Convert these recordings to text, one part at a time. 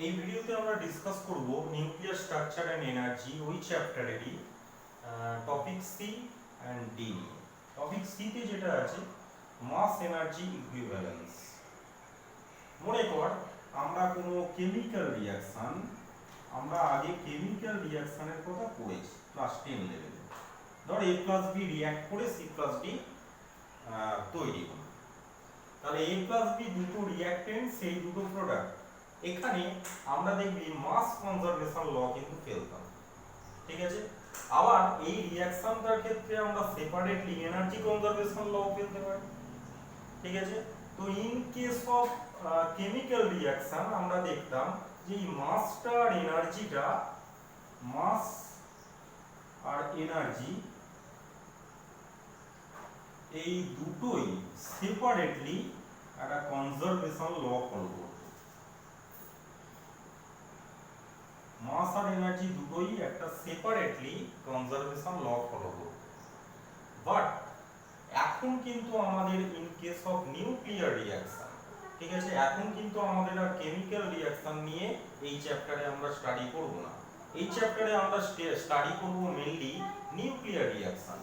এই ভিডিওতে আমরা ডিসকাস করব নিউক্লিয়ার স্ট্রাকচার এন্ড এনার্জি ওই চ্যাপ্টারেরই topic C and D. Topic C তে যেটা আছে মাস এনার্জি ইকুইভ্যালেন্স। মনে কর আমরা কোনো কেমিক্যাল রিঅ্যাকশন আগে কেমিক্যাল রিঅ্যাকশনের কথা পড়েছি ক্লাস 10 লেভেলে। ধর A প্লাস B রিঅ্যাক্ট করে C প্লাস D তৈরি হলো। তাহলে A প্লাস B দুটো রিঅ্যাকটেন্ট, সেই দুটো প্রোডাক্ট। এখানে আমরা দেখবি মাস কনজারভেশন ল কিন্তু ফেলতাম, ঠিক আছে। আবার এই রিঅ্যাকশনটার ক্ষেত্রে আমরা সেপারেটলি এনার্জি কনজারভেশন ল ফেলতে পারি, ঠিক আছে। তো in case of chemical reaction আমরা দেখতাম যে এই মাসটা আর এনার্জিটা, মাস আর এনার্জি এই দুটোই সেপারেটলি একটা কনজারভেশন ল ফলো করবে। মাস আর এনার্জি দুটোই একটা সেপারেটলি কনজারভেশন ল ফলো করবে। বাট এখন কিন্তু আমাদের in case of nuclear reaction, ঠিক আছে, এখন কিন্তু আমাদের আর কেমিক্যাল রিঅ্যাকশন নিয়ে এই চ্যাপ্টারে আমরা স্টাডি করব না। এই চ্যাপ্টারে আমরা স্টাডি করব মেইনলি নিউক্লিয়ার রিঅ্যাকশন।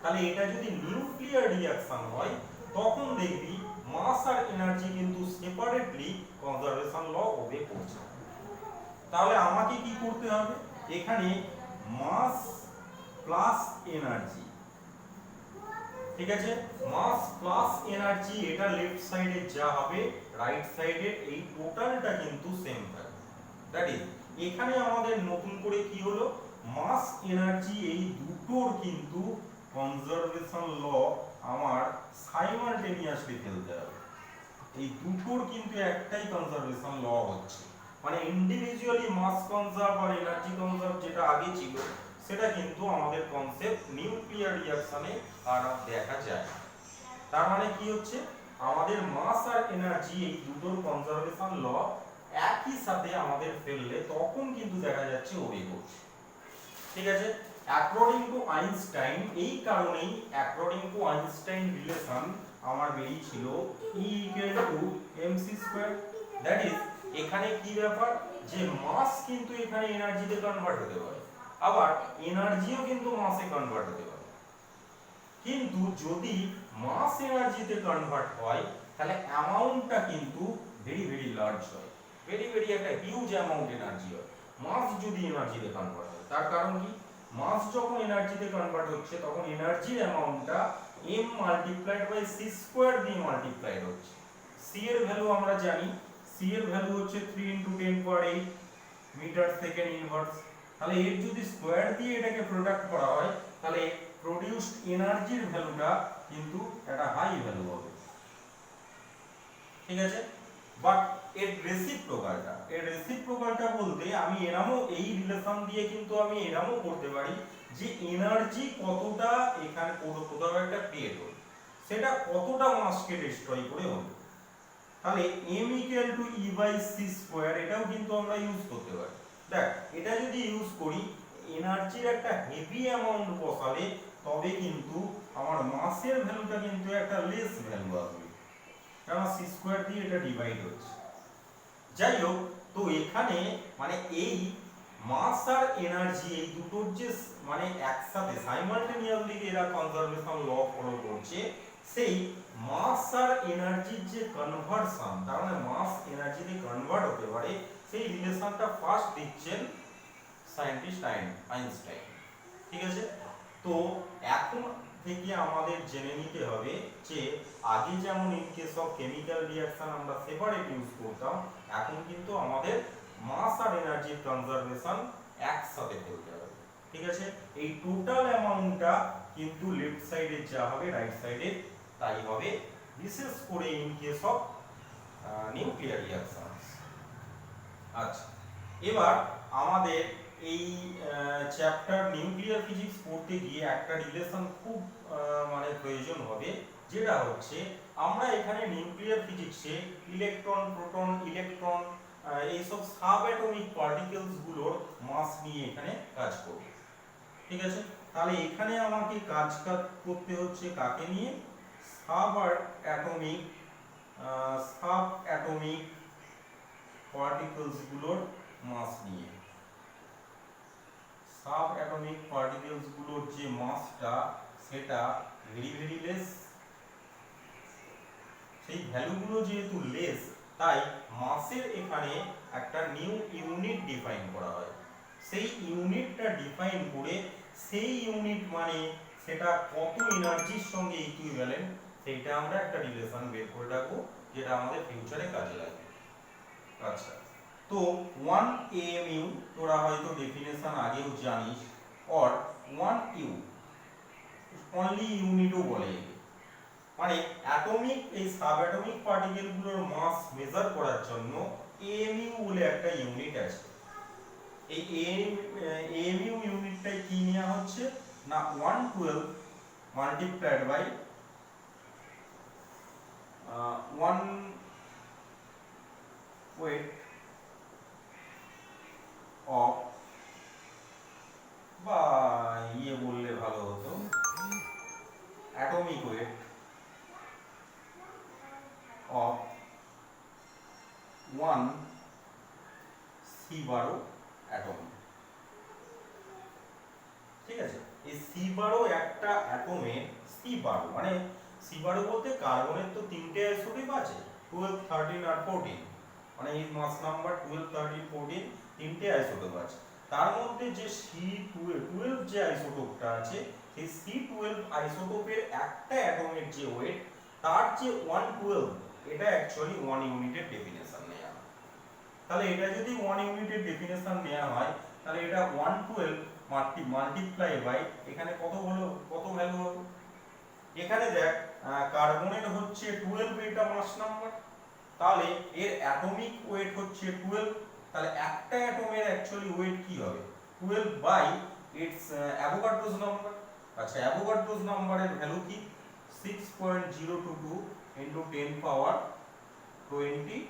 তাহলে এটা যদি নিউক্লিয়ার রিঅ্যাকশন হয় তখন দেখবি মাস আর এনার্জি কিন্তু সেপারেটলি কনজারভেশন ল ওবে করছে। তাহলে আমাকে কি করতে হবে, এখানে মাস প্লাস এনার্জি, ঠিক আছে, মাস প্লাস এনার্জি এটা লেফট সাইডে যা হবে রাইট সাইডে এই টোটালটা কিন্তু সেম থাকবে। দ্যাট ইজ এখানে আমাদের নতুন করে কি হলো, মাস এনার্জি এই দুটোর কিন্তু কনজারভেশন ল আমার সাইমালটেনিয়াসলি ফেলতে হবে। এই দুটোর কিন্তু একটাই কনজারভেশন ল হচ্ছে, মানে ইন্ডিভিজুয়ালি মাস কনজার্ভ আর এনার্জি কনজার্ভ যেটা আগে ছিল সেটা কিন্তু আমাদের কনসেপ্ট নিউক্লিয়ার রিঅ্যাকশনে আর দেখা যায়। তার মানে কি হচ্ছে, আমাদের মাস আর এনার্জি এই দুটোর কনজারভেশন ল একই সাথে আমাদের ফেললে তখন কিন্তু দেখা যাচ্ছে ওবে করছে, ঠিক আছে। অ্যাকর্ডিং টু আইনস্টাইন, এই কারণেই অ্যাকর্ডিং টু আইনস্টাইন রিলেশন আমার বেরিয়েছিল E = mc²। দ্যাট ইজ এখানে কি ব্যাপার, যে মাস কিন্তু এখানে এনার্জিতে কনভার্ট হতে পারে, আবার এনার্জিও কিন্তু মাসে কনভার্ট হতে পারে। কিন্তু যদি মাস এনার্জিতে কনভার্ট হয় তাহলে অ্যামাউন্টটা কিন্তু ভেরি ভেরি লার্জ হয়, ভেরি ভেরি একটা হিউজ অ্যামাউন্ট এনার্জি হয় মাস যদি এনার্জিতে কনভার্ট হয়। তার কারণ কি, মাস যখন এনার্জিতে কনভার্ট হচ্ছে তখন এনার্জির অ্যামাউন্টটা m × c² দিয়ে মাল্টিপ্লাইড হচ্ছে। c এর ভ্যালু আমরা জানি, c এর ভ্যালু হচ্ছে 3 × 10⁸ মিটার সেকেন্ড ইনভার্স। তাহলে এর যদি স্কয়ার দিয়ে এটাকে প্রোডাক্ট করা হয় তাহলে প্রোডিউসড এনার্জির ভ্যালুটা কিন্তু একটা হাই ভ্যালু হবে, ঠিক আছে। বাট এর রেসিপ্রোকালটা বলতে আমি এরকমও এই রিলেশন দিয়ে কিন্তু আমি এরকমও করতে পারি যে এনার্জি কতটা এখানে কোথাও একটা ক্রিয়েট হবে, সেটা কতটা মাসকে ডিস্ট্রয় করে হবে। তাহলে m = E/c², এটাও কিন্তু আমরা ইউজ করতে পারি। দেখ, এটা যদি ইউজ করি এনার্জির একটা হেভি অ্যামাউন্ট বসালে তবে কিন্তু আমার মাসের ভ্যালুটা কিন্তু একটা লেস ভ্যালু আসবে, কারণ c² দিয়ে এটা ডিভাইড হচ্ছে। যাই হোক, তো এখানে মানে এই মাস আর এনার্জি এই দুটোর যে মানে একসাথে সাইমালটেনিয়াসলি এরা কনজারভেশন ল ফলো করছে, সেই মাস আর এনার্জির যে কনভার্সন, তার মানে মাস এনার্জিতে কনভার্ট হতে পারে, সেই রিলেশনটা ফার্স্ট দিচ্ছেন সায়েন্টিস্ট আইনস্টাইন, ঠিক আছে। তো এখন থেকে আমাদের জেনে নিতে হবে যে আগে যেমন in case of chemical reaction আমরা সেপারেট ইউজ করতাম, এখন কিন্তু আমাদের মাস আর এনার্জির কনজারভেশন একসাথে ফেলতে হবে, ঠিক আছে। এই টোটাল অ্যামাউন্টটা কিন্তু লেফট সাইডে যা হবে রাইট সাইডে তাই হবে, বিশেষ করে in case of nuclear reaction. আচ্ছা, এবার আমাদের এই চ্যাপ্টার নিউক্লিয়ার ফিজিক্স পড়তে গিয়ে একটা রিলেশন খুব মানে প্রয়োজন হবে, যেটা হচ্ছে আমরা এখানে নিউক্লিয়ার ফিজিক্সে ইলেকট্রন, প্রোটন, ইলেকট্রন এইসব সাব অ্যাটমিক পার্টিকেলস গুলোর মাস নিয়ে এখানে কাজ করব, ঠিক আছে। তাহলে এখানে আমাকে কাজ করতে হচ্ছে কাকে নিয়ে, সাব অ্যাটমিক পার্টিকেলস গুলোর মাস নিয়ে। সাব অ্যাটমিক পার্টিকেলস গুলোর যে মাসটা সেটা ভেরি ভেরি লেস, সেই ভ্যালুগুলো যেহেতু লেস তাই মাসের এখানে একটা নিউ ইউনিট ডিফাইন করা হয়। সেই ইউনিটটা ডিফাইন করে সেই ইউনিট মানে সেটা কত এনার্জির সঙ্গে ইকুইভ্যালেন্ট সেইটা আমরা একটা রিলেশন বের করে রাখবো, যেটা আমাদের ফিউচারে কাজে লাগবে। আচ্ছা, তো 1 AMU তোরা হয়তো ডেফিনেশন আগেও জানিস, অর 1 U অনলি ইউনিটও বলে, মানে অ্যাটমিক এই সাব অ্যাটমিক পার্টিকেল গুলোর মাস মেজার করার জন্য AMU বলে একটা ইউনিট আছে। এই AMU ইউনিটটাই কি নেওয়া হচ্ছে না 112 মাল্টিপ্লাইড বাই 1 weight of, বা ইয়ে বললে ভালো হতো, atomic wait of 1 C12 atom. ঠিক আছে, এই C12 একটা অ্যাটমে C12 মানে C12 বলতে কার্বনের তো তিনটে আইসোটোপ আছে 12 13 আর 14, মানে এই মাস নাম্বার 12 13 14 তিনটে আইসোটোপ আছে। তার মধ্যে যে C12 যে আইসোটোপটা আছে সেই C12 আইসোটোপের একটা অ্যাটমের যে ওয়েট তার যে 112 এটা অ্যাকচুয়ালি 1 ইউনিটের ডেফিনেশন নেওয়া হয়। তাহলে এটা যদি 1 ইউনিটের ডেফিনেশন নেওয়া হয় তাহলে এটা 112 মাল্টিপ্লাই বাই এখানে কত হলো, কত ভ্যালু হলো, এখানে দেখ কার্বনের হচ্ছে 12 এটা মাস নাম্বার, তাহলে এর অ্যাটমিক ওয়েট হচ্ছে 12, তাহলে একটা অ্যাটমের অ্যাকচুয়ালি ওয়েট কি হবে 12 বাই ইটস অ্যাভোগাড্রোস নাম্বার। আচ্ছা, অ্যাভোগাড্রোস নাম্বারের ভ্যালু কি 6.022 ইনটু 10 পাওয়ার 23,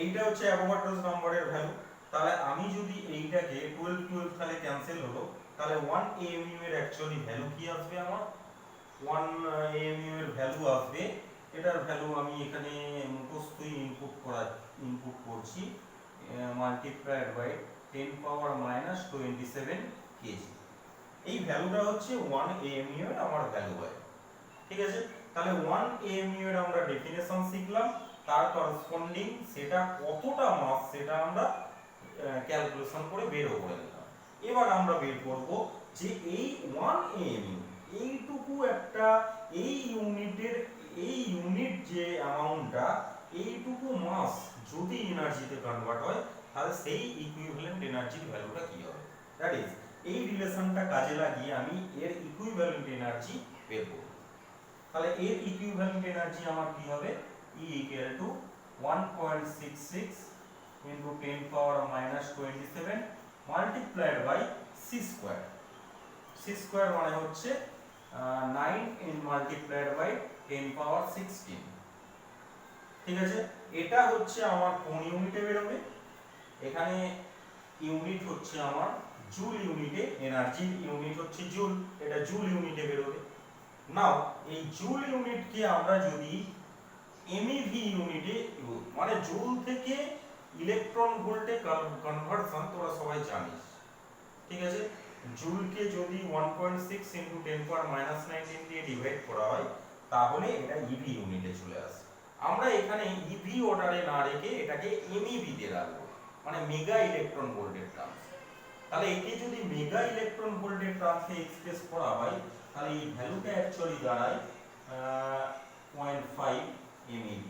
এইটা হচ্ছে অ্যাভোগাড্রোস নাম্বারের ভ্যালু। তাহলে আমি যদি এইটাকে 12 12 তাহলে ক্যান্সেল হলো, তাহলে 1 AMU এর অ্যাকচুয়ালি ভ্যালু কি আসবে আমার 1 AMU এর ভ্যালু আসবে, এটার ভ্যালু আমি এখানে মুখস্থই ইনপুট করছি multiplied by 10 power minus 27 KG. এই ভ্যালুটা হচ্ছে 1 AMU এর আমার ভ্যালু হয়। ঠিক আছে, তাহলে 1 AMU এর আমরা ডেফিনেশন শিখলাম, তার করেসপন্ডিং সেটা কতটা মাস সেটা আমরা ক্যালকুলেশন করে বের করে নিলাম। এবার আমরা বের করব যে এই 1 AMU এইটুকু একটা এই ইউনিট যে অ্যামাউন্টটা এইটুকু মাস যদি এনার্জিতে কনভার্ট হয় তাহলে সেই ইকুইভ্যালেন্ট এনার্জির ভ্যালুটা কি হবে, দ্যাট ইজ এই রিলেশনটা কাজে লাগিয়ে আমি এর ইকুইভ্যালেন্ট এনার্জি বের করব। তাহলে এর ইকুইভ্যালেন্ট এনার্জি আমার কি হবে E equal to 1.66 into 10 power minus 27 multiplied by c square, c square মানে হচ্ছে 9 in multiplied by 10 power 16। ঠিক আছে, এটা হচ্ছে আমার কোন ইউনিটে বেরোবে, এখানে ইউনিট হচ্ছে আমার জুল ইউনিটে, এনার্জির ইউনিট হচ্ছে জুল, এটা জুল ইউনিটে বেরোবে। নাও এই জুল ইউনিটকে আমরা যদি MeV ইউনিটে মানে জুল থেকে ইলেকট্রন ভোল্টে কনভার্সন তোরা সবাই জানিস। ঠিক আছে, জুলকে যদি 1.6 ইনটু 10 পাওয়ার মাইনাস 19 দিয়ে ডিভাইড করা হয় তাহলে এটা EV ইউনিটে চলে আসে। আমরা এখানে EV অর্ডারে না রেখে এটাকে MEV তে রাখবো, মানে মেগা ইলেকট্রন ভোল্টের টার্মস। তাহলে একে যদি মেগা ইলেকট্রন ভোল্টের টার্মসে এক্সপ্রেস করা হয় তাহলে এই ভ্যালুটা অ্যাকচুয়ালি দাঁড়ায় 0.5 MEV।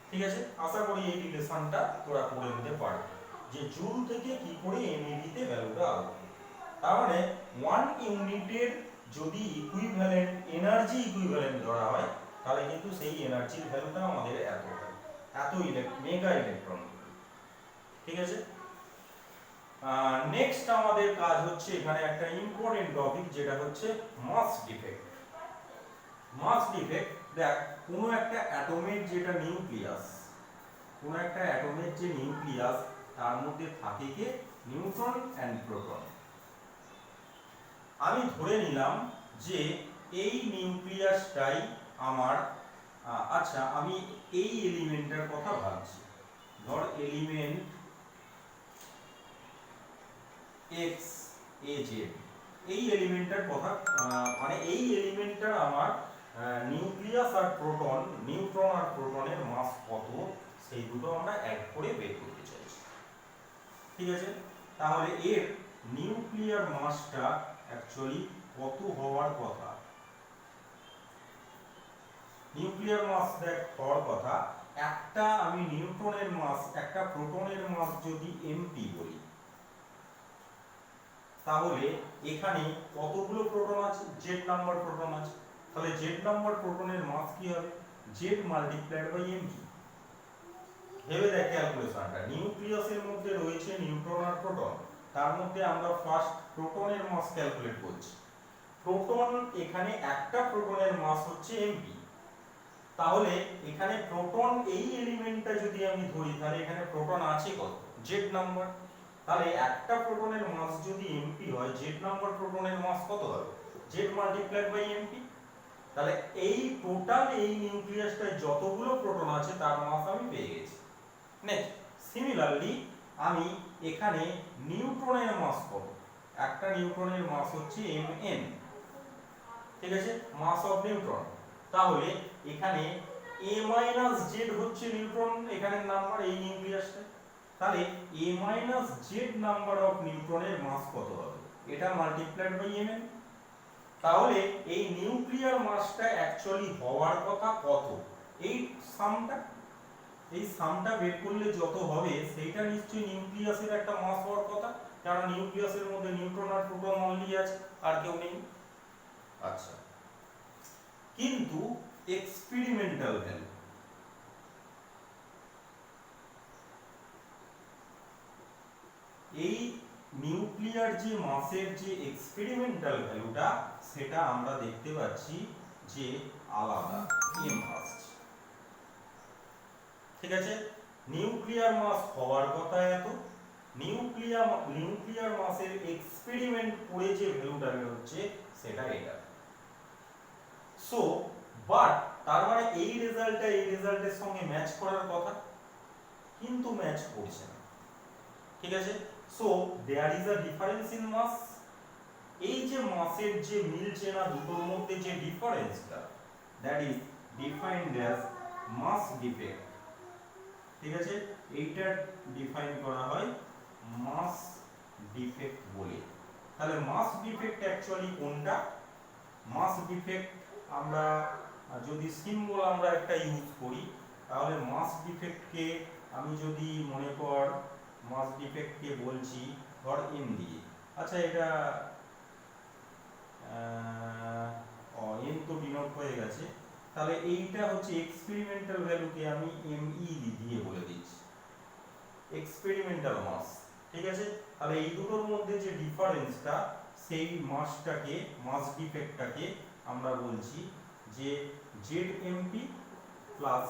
ঠিক আছে, আশা করি এই রিলেশনটা তোরা করে নিতে পারবে যে জুল থেকে কি করে MEV তে ভ্যালুটা আসবে। তার মানে 1 ইউনিটের যদি ইকুইভ্যালেন্ট এনার্জি ইকুইভ্যালেন্ট ধরা হয় তাহলে কিন্তু সেই এনার্জির ভ্যালুটা আমাদের এত হয়, এত মেগা ইলেকট্রন। ঠিক আছে, নেক্সট আমাদের কাজ হচ্ছে এখানে একটা ইম্পর্টেন্ট টপিক যেটা হচ্ছে মাস ডিফেক্ট। মাস ডিফেক্ট দেখ, কোনো একটা অ্যাটমের যেটা নিউক্লিয়াস, কোনো একটা অ্যাটমের যে নিউক্লিয়াস তার মধ্যে থাকে কি নিউট্রন এন্ড প্রোটন। আমি ধরে নিলাম যে এই নিউক্লিয়াসটাই আমার আচ্ছা আমি এই এলিমেন্টটার কথা ভাবছি, ধর এলিমেন্ট এক্স এ জেড, এই এলিমেন্টটার কথা মানে এই এলিমেন্টটার আমার নিউক্লিয়াস আর প্রোটন, নিউট্রন আর প্রোটনের মাস কত সেই দুটো আমরা অ্যাড করে বের করতে চাইছি। ঠিক আছে, তাহলে এর নিউক্লিয়ার মাসটা অ্যাকচুয়ালি কত হওয়ার কথা, নিউক্লিয়ার মাস দেখ হওয়ার কথা, একটা আমি নিউট্রনের মাস, একটা প্রোটনের মাস যদি এমপি বলি, তাহলে এখানে কতগুলো প্রোটন আছে, জেড নাম্বার প্রোটন আছে, তাহলে জেড নাম্বার প্রোটনের মাস কি হবে, জেড মাল্টিপ্লাইড বাই এমপি। ভেবে দেখ ক্যালকুলেশনটা, নিউক্লিয়াসের মধ্যে রয়েছে নিউট্রন আর প্রোটন, তার মধ্যে আমরা ফার্স্ট প্রোটনের মাস ক্যালকুলেট করছি। প্রোটন, এখানে একটা প্রোটনের মাস হচ্ছে এমপি, তাহলে এখানে প্রোটন এই এলিমেন্টটা যদি আমি ধরি, তাহলে এখানে প্রোটন আছে কত, জেড নাম্বার, তাহলে একটা প্রোটনের মাস যদি এমপি হয়, জেড নাম্বার প্রোটনের মাস কত হবে, জেড মাল্টিপ্লাইড বাই এমপি। তাহলে এই টোটাল এই নিউক্লিয়াসটায় যতগুলো প্রোটন আছে তার মাস আমি পেয়ে গেছি। নেক্সট সিমিলারলি আমি এখানে নিউট্রনের মাস কত, একটা নিউট্রনের মাস হচ্ছে mn, ঠিক আছে, মাস অফ নিউট্রন। তাহলে এখানে a মাইনাস জেড হচ্ছে নিউট্রন এখানের নাম্বার এই নিউক্লিয়াসটা, তাহলে a minus Z number of নিউট্রনের মাস কত হবে, এটা মাল্টিপ্লাইড বাই mn। তাহলে এই নিউক্লিয়ার মাসটা অ্যাকচুয়ালি হওয়ার কথা কত, এই সামটা, এই সামটা বের করলে যত হবে সেইটা নিশ্চয়ই নিউক্লিয়াসের একটা মাস হওয়ার কথা, কারণ নিউক্লিয়াসের মধ্যে নিউট্রন আর প্রোটন অনলি আছে, আর কেউ নেই। আচ্ছা, কিন্তু এক্সপেরিমেন্টাল ভ্যালু, এই নিউক্লিয়ার যে মাসের যে এক্সপেরিমেন্টাল ভ্যালুটা, সেটা আমরা দেখতে পাচ্ছি যে আলাদা, m আসছে। ঠিক আছে, নিউক্লিয়ার মাস হওয়ার কথা এত, নিউক্লিয়ার মাসের এক্সপেরিমেন্ট করে যে ভ্যালুটা বের হচ্ছে সেটা এটা। সো বাট তার মানে এই রেজাল্টটা এই রেজাল্টের সঙ্গে ম্যাচ করার কথা, কিন্তু ম্যাচ করছে না। ঠিক আছে, so there is a difference in mass, এই যে মাসের যে মিলছে না দুটোর মধ্যে যে ডিফারেন্সটা, that is defined as mass defect. ঠিক আছে, এইটা ডিফাইন করা হয় মাস ডিফেক্ট বলে। তাহলে মাস ডিফেক্ট অ্যাকচুয়ালি কোনটা, মাস ডিফেক্ট আমরা যদি সিম্বল আমরা একটা ইউজ করি, তাহলে মাস ডিফেক্টকে আমি যদি মনে কর মাস ডিফেক্টকে বলছি ধর m দিয়ে, আচ্ছা এটা m তো ডিনোট হয়ে গেছে, তাহলে এইটা হচ্ছে এক্সপেরিমেন্টাল ভ্যালুকে আমি me দিয়ে বলে দিচ্ছি এক্সপেরিমেন্টাল মাস। ঠিক আছে, তাহলে এই দুটোর মধ্যে যে ডিফারেন্সটা, সেই মাসটাকে, মাস ডিফেক্টটাকে আমরা বলছি যে zmp plus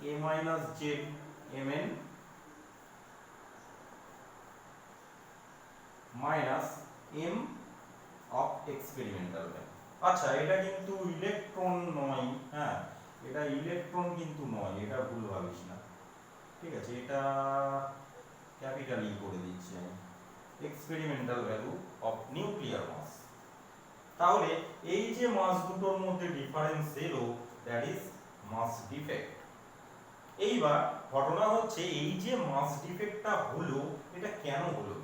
a minus zmn minus m of experimental value. আচ্ছা এটা কিন্তু ইলেকট্রন নয়, হ্যাঁ এটা ইলেকট্রন কিন্তু নয়, এটা ভুল ভাবিস না। ঠিক আছে, এটা ক্যাপিটাল ই করে দিচ্ছি আমি, এক্সপেরিমেন্টাল ভ্যালু অফ নিউক্লিয়ার মাস। তাহলে এই যে মাস দুটোর মধ্যে ডিফারেন্স এলো, দ্যাট ইজ মাস ডিফেক্ট। এইবার ঘটনা হচ্ছে এই যে মাস ডিফেক্টটা হলো, এটা কেন হলো,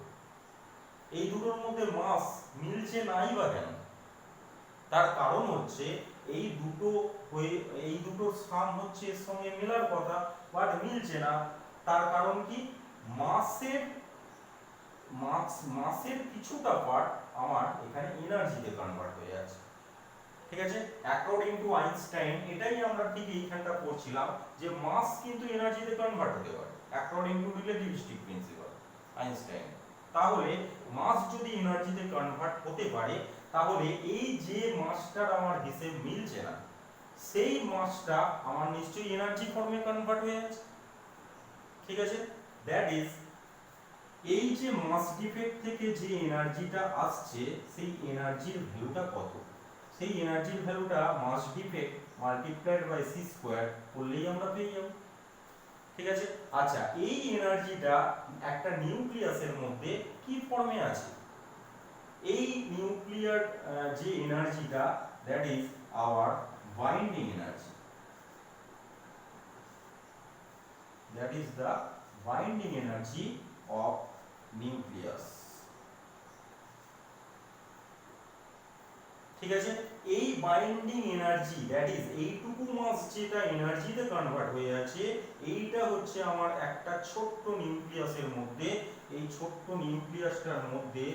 এই দুটোর মধ্যে মাস মিলছে নাই বা কেন, তার কারণ হচ্ছে এই দুটোর সাম হচ্ছে এর সঙ্গে মেলার কথা, বাট মিলছে না। তার কারণ কি, মাসের কিছুটা পার্ট আমার এখানে এনার্জিতে কনভার্ট হয়ে যাচ্ছে। ঠিক আছে, অ্যাকর্ডিং টু আইনস্টাইন, এটাই আমরা ঠিক এইখানটা পড়ছিলাম যে মাস কিন্তু এনার্জিতে কনভার্ট হতে পারে according to relativistic principal Einstein. তাহলে মাস যদি এনার্জিতে কনভার্ট হতে পারে, তাহলে এই যে মাসটার আমার হিসেব মিলছে না, সেই মাসটা আমার নিশ্চয়ই এনার্জি ফর্মে কনভার্ট হয়ে যাচ্ছে। ঠিক আছে, দ্যাট ইজ এই যে মাস ডিফেক্ট থেকে যে এনার্জিটা আসছে, সেই এনার্জির ভ্যালুটা কত, সেই এনার্জির ভ্যালুটা mass defect multiplied by C square করলেই আমরা পেয়ে যাব। ঠিক আছে, আচ্ছা এই এনার্জিটা একটা নিউক্লিয়াসের মধ্যে কি ফর্মে আছে? এই নিউক্লিয়ার যে এনার্জিটা, that is our binding energy, that is the binding energy of nucleus। ঠিক আছে, এই বাইন্ডিং এনার্জি দ্যাট ইজ এইটুকু মাস যেটা এনার্জিতে কনভার্ট হয়ে আছে, এইটা হচ্ছে আমার একটা ছোট্ট নিউক্লিয়াসের মধ্যে, এই ছোট্ট নিউক্লিয়াসটার মধ্যে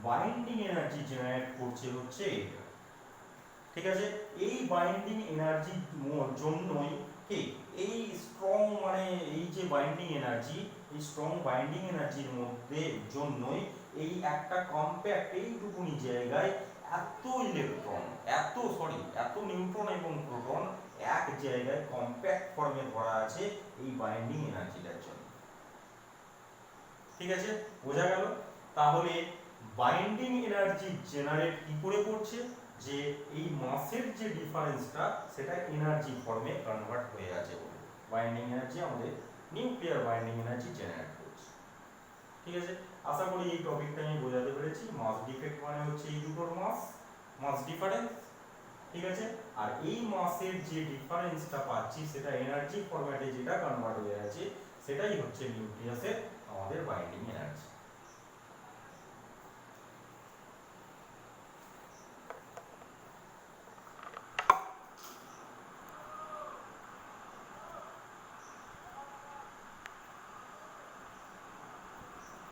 বাইন্ডিং এনার্জি জেনারেট করছে হচ্ছে এইটা। ঠিক আছে, এই বাইন্ডিং এনার্জির জন্যই কি এই স্ট্রং মানে এই যে বাইন্ডিং এনার্জি, এই স্ট্রং বাইন্ডিং এনার্জির মধ্যে জন্যই এই একটা কম্প্যাক্ট এইটুকুনি জায়গায় এত ইলেকট্রন এত নিউট্রন এবং প্রোটন এক জায়গায় কম্প্যাক্ট ফর্মে ধরা আছে এই বাইন্ডিং এনার্জিটার জন্য। ঠিক আছে, বোঝা গেল? তাহলে বাইন্ডিং এনার্জি জেনারেট কি করে করছে, যে এই মাসের যে ডিফারেন্সটা সেটা এনার্জি ফর্মে কনভার্ট হয়ে আছে বলে বাইন্ডিং এনার্জি আমাদের নিউক্লিয়ার বাইন্ডিং এনার্জি জেনারেট করছে। ঠিক আছে, আশা করি এই টপিকটা আমি বোঝাতে পেরেছি। মাস ডিফেক্ট মানে হচ্ছে এই দুটোর মাস ডিফারেন্স। ঠিক আছে, আর এই মাসের যে ডিফারেন্সটা পাচ্ছি সেটা এনার্জি ফরম্যাটে যেটা কনভার্ট হয়ে আছে সেটাই হচ্ছে নিউক্লিয়াসের আমাদের বাইন্ডিং এনার্জি।